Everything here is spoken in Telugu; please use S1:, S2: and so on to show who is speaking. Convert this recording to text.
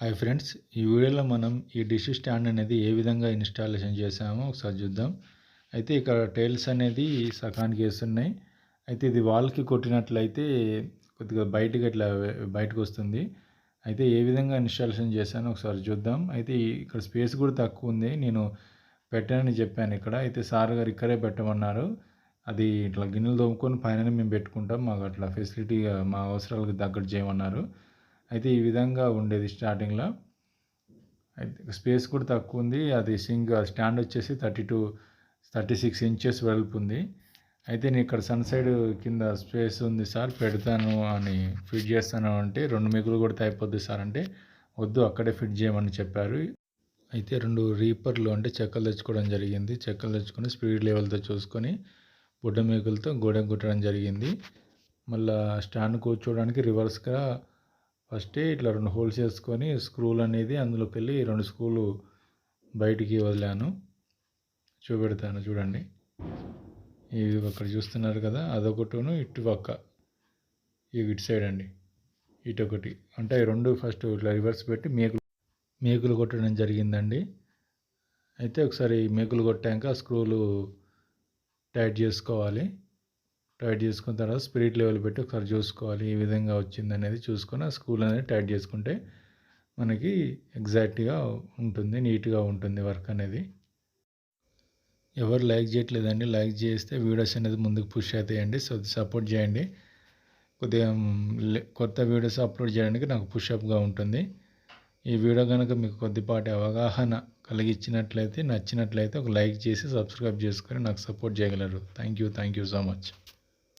S1: హాయ్ ఫ్రెండ్స్, ఈ వీడియోలో మనం ఈ డిష్ స్టాండ్ అనేది ఏ విధంగా ఇన్స్టాలేషన్ చేసామో ఒకసారి చూద్దాం. అయితే ఇక్కడ టైల్స్ అనేది సగానికి వేస్తున్నాయి. అయితే ఇది వాల్కి కొట్టినట్లయితే కొద్దిగా బయటకి ఇట్లా బయటకు వస్తుంది. అయితే ఏ విధంగా ఇన్స్టాలేషన్ చేశానో ఒకసారి చూద్దాం. అయితే ఇక్కడ స్పేస్ కూడా తక్కువ ఉంది. నేను పెట్టానని చెప్పాను ఇక్కడ. అయితే సార్ గారు ఇక్కడే పెట్టమన్నారు. అది ఇట్లా గిన్నెలు తోముకొని పైన మేము పెట్టుకుంటాం, మాకు అట్లా ఫెసిలిటీగా మా అవసరాలకు తగ్గట్టు చేయమన్నారు. అయితే ఈ విధంగా ఉండేది స్టార్టింగ్లో. అయితే స్పేస్ కూడా తక్కువ ఉంది. అది స్టాండ్ వచ్చేసి 36 ఇంచెస్ వెడల్పు ఉంది. అయితే నేను ఇక్కడ సన్ సైడ్ కింద స్పేస్ ఉంది సార్, పెడతాను అని ఫిట్ చేస్తాను అంటే 2 మెగులు కొడితే అయిపోద్ది సార్ అంటే, వద్దు అక్కడే ఫిట్ చేయమని చెప్పారు. అయితే 2 రీపర్లు అంటే చెక్కలు తెచ్చుకోవడం జరిగింది. చెక్కలు తెచ్చుకొని స్పీడ్ లెవెల్తో చూసుకొని బుడ్డ మేకులతో గోడకు కుట్టడం జరిగింది. మళ్ళీ స్టాండ్ కూర్చోవడానికి రివర్స్గా ఫస్టే ఇట్లా 2 హోల్స్ వేసుకొని స్క్రూలు అనేది అందులోకి వెళ్ళి 2 స్క్రూలు బయటికి వదిలాను. చూపెడతాను చూడండి. ఇవి అక్కడ చూస్తున్నారు కదా, అదొకటిను ఇటు పక్క ఇటు సైడ్ అండి, ఇటొకటి. అంటే 2 ఫస్ట్ ఇట్లా రివర్స్ పెట్టి మేకులు కొట్టడం జరిగిందండి. అయితే ఒకసారి మేకులు కొట్టాక స్క్రూలు టైట్ చేసుకోవాలి. టైట్ చేసుకున్న తర్వాత స్పిరిట్ లెవెల్ పెట్టి ఒకసారి చూసుకోవాలి ఏ విధంగా వచ్చింది అనేది చూసుకొని ఆ స్క్రూలు అనేది టైట్ చేసుకుంటే మనకి ఎగ్జాక్ట్గా ఉంటుంది, నీట్గా ఉంటుంది వర్క్ అనేది. ఎవరు లైక్ చేయట్లేదండి, లైక్ చేస్తే వీడియోస్ అనేది ముందుకు పుష్ అవుతాయండి. సో సపోర్ట్ చేయండి. కొద్దిగా కొత్త వీడియోస్ అప్లోడ్ చేయడానికి నాకు పుషప్గా ఉంటుంది. ఈ వీడియో కనుక మీకు కొద్దిపాటి అవగాహన కలిగించినట్లయితే, నచ్చినట్లయితే ఒక లైక్ చేసి సబ్స్క్రైబ్ చేసుకొని నాకు సపోర్ట్ చేయగలరు. Thank you so much.